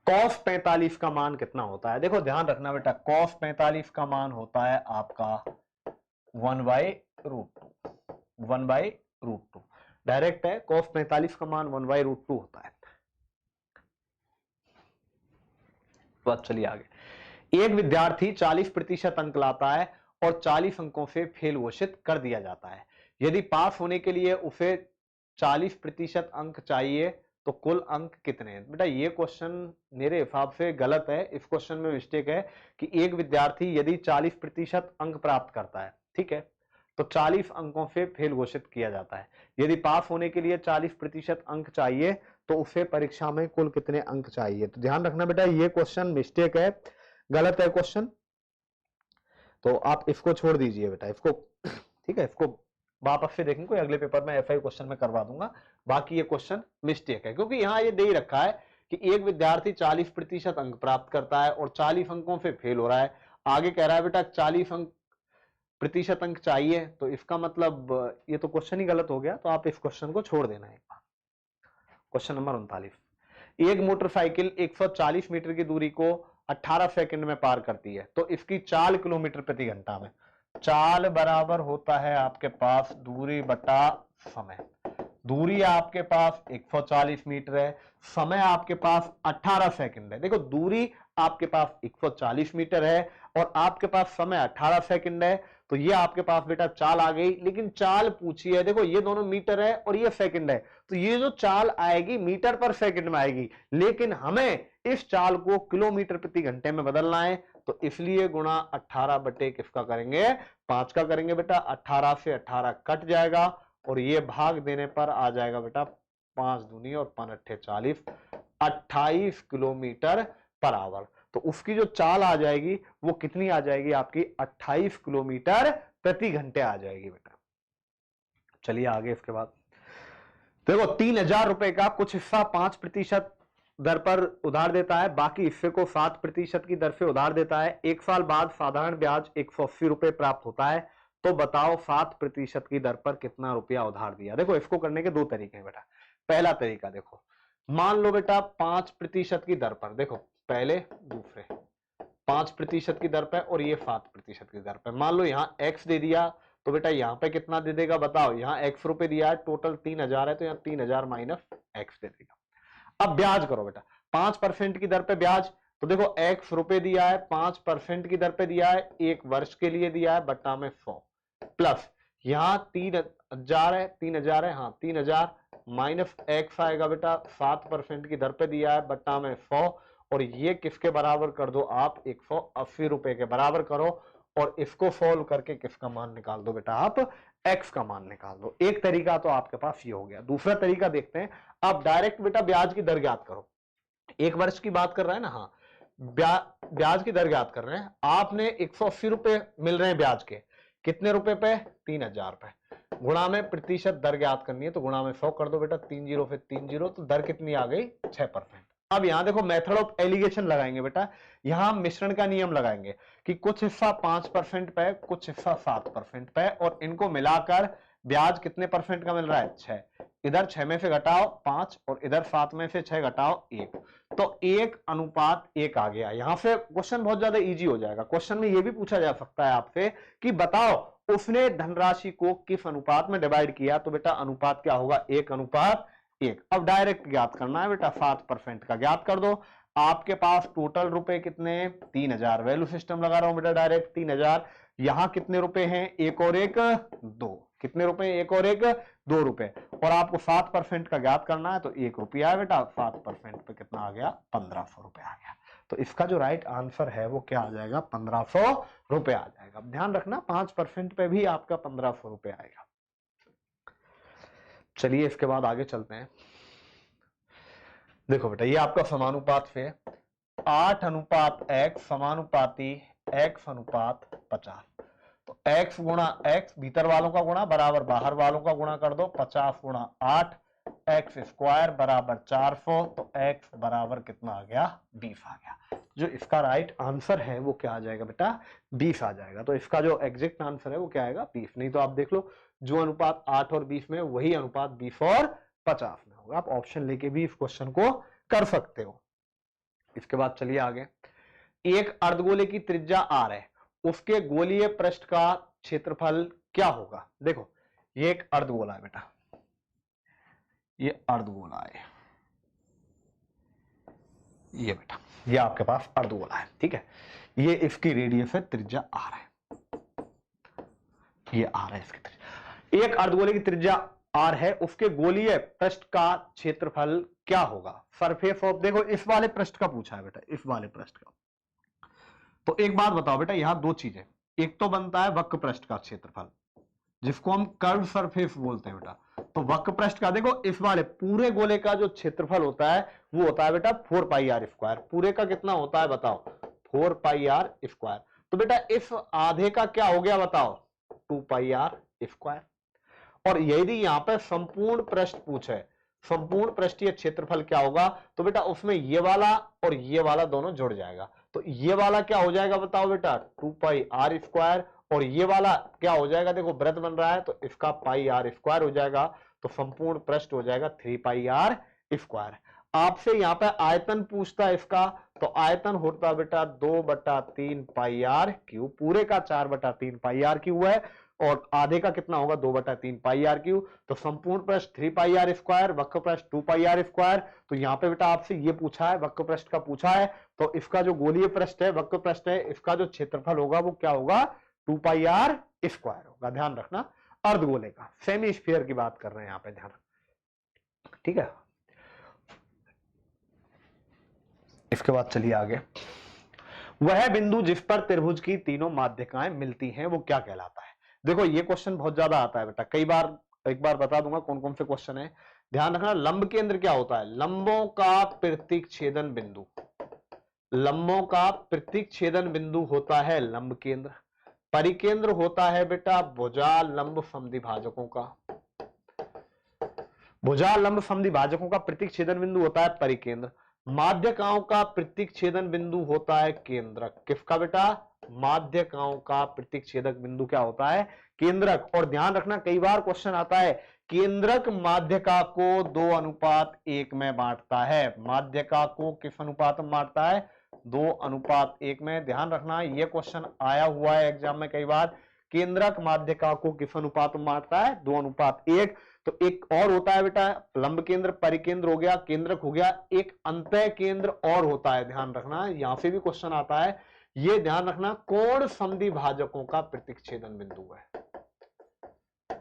cos 45 का मान कितना होता है, देखो ध्यान रखना बेटा cos 45 का मान होता है आपका 1/√2, 1/√2 डायरेक्ट है, cos 45 का मान 1/√2 होता है। बात चलिए आगे। एक विद्यार्थी 40% अंक लाता है और 40 अंकों से फेल घोषित कर दिया जाता है, यदि पास होने के लिए उसे 40% अंक चाहिए तो कुल अंक कितने हैं। बेटा ये क्वेश्चन मेरे हिसाब से गलत है, इस क्वेश्चन में मिस्टेक है कि एक विद्यार्थी यदि 40% अंक प्राप्त करता है, ठीक है, तो 40 अंकों से फेल घोषित किया जाता है, यदि पास होने के लिए 40% अंक चाहिए तो उसे परीक्षा में कुल कितने अंक चाहिए। तो ध्यान रखना बेटा ये क्वेश्चन मिस्टेक है, गलत है क्वेश्चन, तो आप इसको छोड़ दीजिए बेटा, इसको ठीक है, इसको वापस से देखेंगे, कोई अगले पेपर में एफआई क्वेश्चन में करवा दूंगा। बाकी ये क्वेश्चन मिस्टेक है क्योंकि यहां ये दे ही रखा है कि एक विद्यार्थी 40% अंक प्राप्त करता है और 40 अंकों से फेल हो रहा है, आगे कह रहा है बेटा 40% अंक चाहिए, तो इसका मतलब ये तो क्वेश्चन ही गलत हो गया, तो आप इस क्वेश्चन को छोड़ देना है। Question number 39। एक मोटरसाइकिल 140 मीटर की दूरी को 18 सेकंड में पार करती है, तो इसकी चाल किलोमीटर प्रति घंटा में। चाल बराबर होता है आपके पास दूरी बटा समय। दूरी आपके पास 140 मीटर है, समय आपके पास 18 सेकंड है। देखो दूरी आपके पास 140 मीटर है और आपके पास समय 18 सेकंड है, तो ये आपके पास बेटा चाल आ गई, लेकिन चाल पूछी है, देखो ये दोनों मीटर है और ये सेकंड है, तो ये जो चाल आएगी मीटर पर सेकंड में आएगी, लेकिन हमें इस चाल को किलोमीटर प्रति घंटे में बदलना है, तो इसलिए गुणा 18 बटे किसका करेंगे, 5 का करेंगे बेटा। 18 से 18 कट जाएगा और ये भाग देने पर आ जाएगा बेटा 5 दूनी और 5 अट्ठे 40, 28 किलोमीटर पर आवर। तो उसकी जो चाल आ जाएगी वो कितनी आ जाएगी आपकी, 28 किलोमीटर प्रति घंटे आ जाएगी बेटा। चलिए आगे। इसके बाद देखो 3000 रुपए का कुछ हिस्सा 5% दर पर उधार देता है, बाकी हिस्से को 7% की दर से उधार देता है। एक साल बाद साधारण ब्याज 180 रुपए प्राप्त होता है, तो बताओ 7% की दर पर कितना रुपया उधार दिया। देखो इसको करने के दो तरीके हैं बेटा। पहला तरीका देखो, मान लो बेटा 5% की दर पर, देखो पहले दूसरे 5% की दर पर और ये 7% की दर पर, मान लो यहां x दे दिया, तो बेटा यहां पे कितना दे देगा बताओ, यहां x रुपए दिया है, टोटल 3000 है, तो यहां 3000 माइनस x दे देगा। अब ब्याज करो बेटा, 5% की दर पे ब्याज, तो देखो x रुपए दिया है, 5% की दर पे दिया है, 1 वर्ष के लिए दिया है, बट्टा में 100 प्लस यहां 3000 है, 3000 है, हाँ 3000 माइनस x आएगा बेटा 7% की दर पे दिया है, बट्टा में 100 और ये किसके बराबर कर दो आप 180 रुपए के बराबर करो और इसको सॉल्व करके किसका मान निकाल दो बेटा आप x का मान निकाल दो। एक तरीका तो आपके पास ये हो गया। दूसरा तरीका देखते हैं, आप डायरेक्ट बेटा ब्याज की दर ज्ञात करो। 1 वर्ष की बात कर रहे हैं ना, हाँ ब्याज की दर ज्ञात कर रहे हैं। आपने 180 रुपए मिल रहे हैं ब्याज के, कितने रुपए पे 3000 रुपए, गुणा में प्रतिशत दर ज्ञात करनी है तो गुणा में 100 कर दो बेटा, 30 फिर 30 तो दर कितनी आ गई 6%। अब यहां देखो मेथड ऑफ एलिगेशन लगाएंगे बेटा, यहां मिश्रण का नियम लगाएंगे कि कुछ हिस्सा 5% पे, कुछ हिस्सा 7% पे और इनको मिलाकर ब्याज कितने परसेंट का मिल रहा है 6। इधर 6 में से घटाओ 5 और इधर 7 में से 6 घटाओ 1, तो 1:1 आ गया। यहां से क्वेश्चन बहुत ज्यादा इजी हो जाएगा। क्वेश्चन में यह भी पूछा जा सकता है आपसे कि बताओ उसने धनराशि को किस अनुपात में डिवाइड किया, तो बेटा अनुपात क्या होगा 1:1। अब डायरेक्ट ज्ञात करना है बेटा, 7% का ज्ञात कर दो। आपके पास टोटल रुपए कितने 3000, वैल्यू सिस्टम लगा रहा हूं बेटा डायरेक्ट 3000। यहां कितने रुपए हैं 1 और 1 2, कितने रुपए 1 और 1 2 रुपए और आपको 7% का ज्ञात करना है तो 1 रुपया है बेटा, 7% पे कितना आ गया 1500 रुपए आ गया। तो इसका जो राइट आंसर है वो क्या आ जाएगा 1500 रुपए आ जाएगा। ध्यान रखना 5% पे भी आपका 1500 रुपए आएगा। चलिए इसके बाद आगे चलते हैं। देखो बेटा ये आपका समानुपात से 8:x समानुपाती x:50, तो x गुणा x भीतर वालों का गुणा बराबर बाहर वालों का गुणा कर दो, 50 गुणा 8 x स्क्वायर बराबर 400, तो x बराबर कितना आ गया 20 आ गया। जो इसका राइट आंसर है वो क्या आ जाएगा बेटा 20 आ जाएगा। तो इसका जो एग्जैक्ट आंसर है वो क्या आएगा 20। नहीं तो आप देख लो जो अनुपात 8 और 20 में वही अनुपात 20 और 50 में होगा। आप ऑप्शन लेके भी इस क्वेश्चन को कर सकते हो। इसके बाद चलिए आगे, एक अर्धगोले की त्रिज्या r है, उसके गोलीय पृष्ठ का क्षेत्रफल क्या होगा। देखो ये एक अर्धगोला है बेटा, ये अर्धगोला है, ये बेटा ये आपके पास अर्धगोला है, ठीक है। ये इसकी रेडियस है, त्रिज्या r है, ये r है इसकी त्रिज्या। एक अर्धगोले की त्रिज्या r है, उसके गोलीय पृष्ठ का क्षेत्रफल क्या होगा। सरफेस ऑफ, देखो इस वाले पृष्ठ का पूछा है बेटा, इस वाले पृष्ठ का। तो एक बात बताओ बेटा, यहां दो चीजें, एक तो बनता है वक्र पृष्ठ का क्षेत्रफल जिसको हम कर्व सरफेस बोलते हैं बेटा। तो वक्र पृष्ठ का देखो इस वाले पूरे गोले का जो क्षेत्रफल होता है वो होता है बेटा 4πr²। पूरे का कितना होता है बताओ 4πr²। तो बेटा इस आधे का क्या हो गया बताओ 2πr²। और यदि यहां पर संपूर्ण पृष्ठ पूछे, संपूर्ण पृष्ठीय क्षेत्रफल क्या होगा, तो बेटा उसमें ये वाला और ये वाला दोनों जुड़ जाएगा। तो ये वाला क्या हो जाएगा बताओ बेटा 2πr², और ये वाला क्या हो जाएगा, देखो वृत्त बन रहा है तो इसका πr² हो जाएगा, तो संपूर्ण पृष्ठ हो जाएगा 3πr²। आपसे यहां पर आयतन पूछता है इसका, तो आयतन होता बेटा 2/3πr³, पूरे का 4/3πr³ है और आधे का कितना होगा 2/3πr³। तो संपूर्ण पृष्ठ 3πr², वक्र पृष्ठ 2πr²। तो यहां पे बेटा आपसे ये पूछा है, वक्र पृष्ठ का पूछा है, तो इसका जो गोलीय पृष्ठ है वक्र पृष्ठ है, इसका जो क्षेत्रफल होगा वो क्या होगा 2πr² होगा। ध्यान रखना अर्धगोले का, सेमी स्फीयर की बात कर रहे हैं यहां पे, ध्यान, ठीक है। इसके बाद चलिए आगे, वह बिंदु जिस पर त्रिभुज की तीनों माध्यिकाएं मिलती हैं वो क्या कहलाता है। देखो ये क्वेश्चन बहुत ज्यादा आता है बेटा, कई बार, एक बार बता दूंगा कौन कौन से क्वेश्चन है। ध्यान रखना, लंब केंद्र क्या होता है, लंबों का प्रतिच्छेदन बिंदु, लंबों का प्रतिच्छेदन बिंदु होता है लंब केंद्र। परिकेंद्र होता है बेटा भुजा लंब समद्विभाजकों का, भुजा लंब समद्विभाजकों का प्रतिच्छेदन बिंदु होता है परिकेंद्र। माध्यिकाओं का प्रतिच्छेदन बिंदु होता है केंद्रक। किसका बेटा, माध्यिकाओं का प्रतिच्छेदक बिंदु क्या होता है केंद्रक। और ध्यान रखना कई बार क्वेश्चन आता है, केंद्रक माध्यिका को 2:1 में बांटता है। माध्यिका को किस अनुपात में बांटता है 2:1 में। ध्यान रखना ये क्वेश्चन आया हुआ है एग्जाम में कई बार, केंद्रक माध्यिका को किस अनुपात में बांटता है? 2:1। तो एक और होता है बेटा लंब केंद्र, परिकेंद्र हो गया, केंद्रक हो गया, एक अंतः केंद्र और होता है, ध्यान रखना, यहां से भी क्वेश्चन आता है, ये ध्यान रखना, कोण समद्वि भाजकों का प्रतिच्छेदन बिंदु है।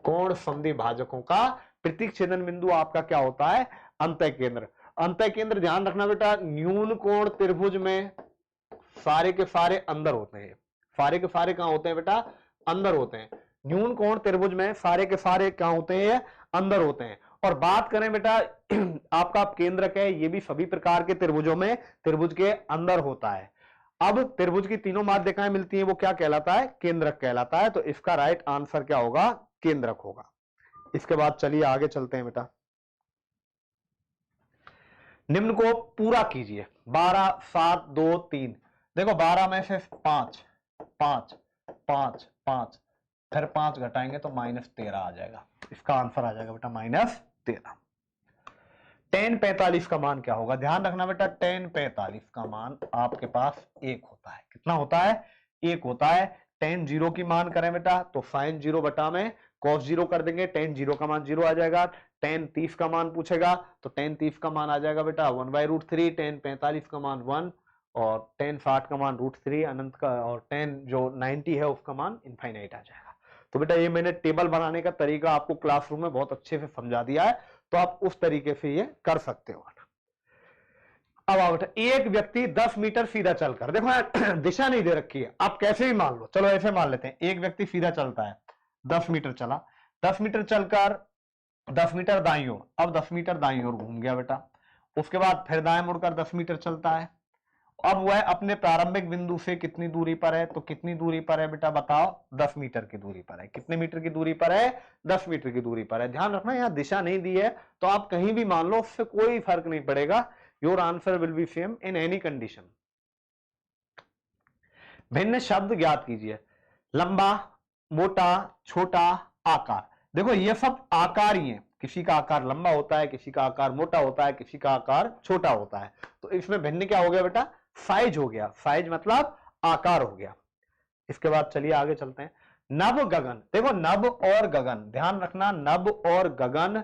कोण समद्वि भाजकों का प्रतिच्छेदन बिंदु आपका क्या होता है? अंतः केंद्र। अंतः केंद्र ध्यान रखना बेटा, न्यून कोण त्रिभुज में सारे के सारे अंदर होते हैं। सारे के सारे कहां होते हैं बेटा? अंदर होते हैं। न्यून कोण त्रिभुज में सारे के सारे क्या होते हैं? अंदर होते हैं। और बात करें बेटा आपका केंद्रक है, ये भी सभी प्रकार के त्रिभुजों में त्रिभुज के अंदर होता है। अब त्रिभुज की तीनों माध्यिकाएं मिलती हैं, वो क्या कहलाता है? केंद्रक कहलाता है। तो इसका राइट आंसर क्या होगा? केंद्रक होगा। इसके बाद चलिए आगे चलते हैं बेटा, निम्न को पूरा कीजिए। 12, 7, 2, 3। देखो 12 में से 5, 5, 5, 5, फिर 5 घटाएंगे तो -13 आ जाएगा। इसका आंसर आ जाएगा बेटा -13। tan 45 का मान क्या होगा? ध्यान रखना बेटा, tan 45 का मान आपके पास 1 होता है। कितना होता है? 1 होता है। tan 0 की मान करें बेटा तो sin 0 बटा में cos 0 कर देंगे, tan 0 का मान 0 आ जाएगा। tan 30 का मान पूछेगा तो tan 30 का मान आ जाएगा बेटा 1/√3, tan 45 का मान 1 और tan 60 का मान √3 अनंत का, और tan जो 90 है उसका मान इनफाइनाइट आ जाएगा। तो बेटा ये मैंने टेबल बनाने का तरीका आपको क्लासरूम में बहुत अच्छे से समझा दिया है, तो आप उस तरीके से ये कर सकते हो। अब आओ बेटा, एक व्यक्ति 10 मीटर सीधा चलकर, देखो दिशा नहीं दे रखी है, आप कैसे भी मान लो, चलो ऐसे मान लेते हैं, एक व्यक्ति सीधा चलता है, 10 मीटर चला, 10 मीटर चलकर 10 मीटर दाईं ओर, अब 10 मीटर दाईं ओर घूम गया बेटा, उसके बाद फिर दाएं मुड़कर 10 मीटर चलता है। अब वह अपने प्रारंभिक बिंदु से कितनी दूरी पर है? तो कितनी दूरी पर है बेटा बताओ? 10 मीटर की दूरी पर है। कितने मीटर की दूरी पर है? 10 मीटर की दूरी पर है। ध्यान रखना यहां दिशा नहीं दी है, तो आप कहीं भी मान लो, उससे कोई फर्क नहीं पड़ेगा। Your answer will be same in any condition. भिन्न शब्द ज्ञात कीजिए। लंबा, मोटा, छोटा, आकार। देखो ये सब आकार ही है, किसी का आकार लंबा होता है, किसी का आकार मोटा होता है, किसी का आकार छोटा होता है। तो इसमें भिन्न क्या हो गया बेटा? साइज हो गया। साइज मतलब आकार हो गया। इसके बाद चलिए आगे चलते हैं। नभ गगन, देखो नभ और गगन, ध्यान रखना, नभ और गगन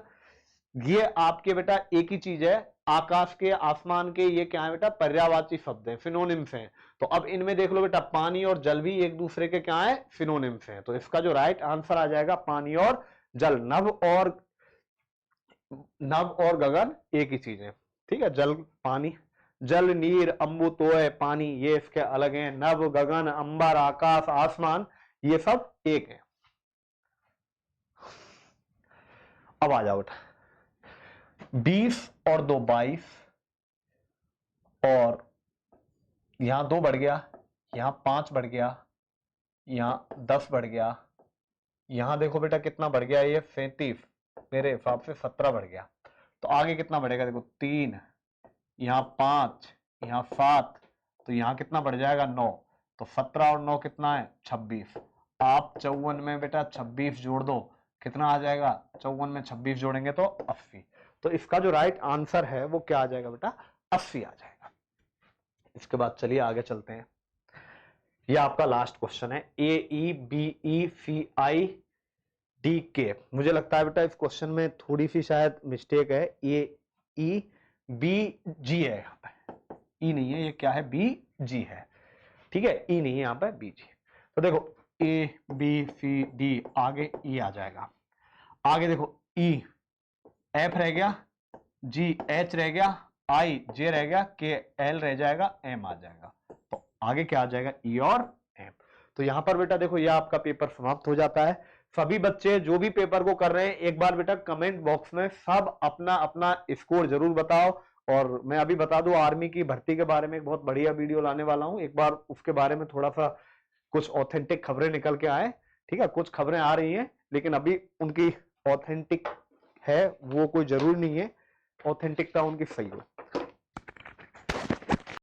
ये आपके बेटा एक ही चीज है। आकाश के, आसमान के, ये क्या है बेटा? पर्यायवाची शब्द है, फिनोनिम्स हैं। तो अब इनमें देख लो बेटा, पानी और जल भी एक दूसरे के क्या है? फिनोनिम्स हैं। तो इसका जो राइट आंसर आ जाएगा पानी और जल। नभ और गगन एक ही चीज है, ठीक है। जल, पानी, जल, नीर, अम्बु, तोय, पानी, ये इसके अलग हैं। नभ, गगन, अंबर, आकाश, आसमान, ये सब एक है। अब आ जाओ बेटा, 20 और 2 22, और यहां 2 बढ़ गया, यहां 5 बढ़ गया, यहां 10 बढ़ गया, यहां देखो बेटा कितना बढ़ गया, ये 37, मेरे हिसाब से 17 बढ़ गया। तो आगे कितना बढ़ेगा? देखो 3, यहाँ 5, यहाँ 7, तो यहाँ कितना बढ़ जाएगा? 9। तो 17 और 9 कितना है? 26। आप 54 में बेटा 26 जोड़ दो, कितना आ जाएगा? 54 में 26 जोड़ेंगे तो 80। तो इसका जो राइट आंसर है वो क्या आ जाएगा बेटा? 80 आ जाएगा। इसके बाद चलिए आगे चलते हैं। ये आपका लास्ट क्वेश्चन है। AEBECIDK। मुझे लगता है बेटा इस क्वेश्चन में थोड़ी सी शायद मिस्टेक है। AEBG है, यहाँ पे ई नहीं है, ये क्या है? BG है, ठीक है, ई नहीं है यहाँ पे, BG। तो देखो ABCD, आगे ई आ जाएगा। आगे देखो E F रह गया, G H रह गया, I J रह गया, K L रह जाएगा, M आ जाएगा। तो आगे क्या आ जाएगा? E और M। तो यहां पर बेटा देखो ये आपका पेपर समाप्त हो जाता है। सभी बच्चे जो भी पेपर को कर रहे हैं, एक बार बेटा कमेंट बॉक्स में सब अपना अपना स्कोर जरूर बताओ। और मैं अभी बता दूं, आर्मी की भर्ती के बारे में एक बहुत बढ़िया वीडियो लाने वाला हूं, एक बार उसके बारे में थोड़ा सा कुछ ऑथेंटिक खबरें निकल के आए, ठीक है। कुछ खबरें आ रही हैं लेकिन अभी उनकी ऑथेंटिक है वो कोई जरूरी नहीं है ऑथेंटिकता उनकी सही हो।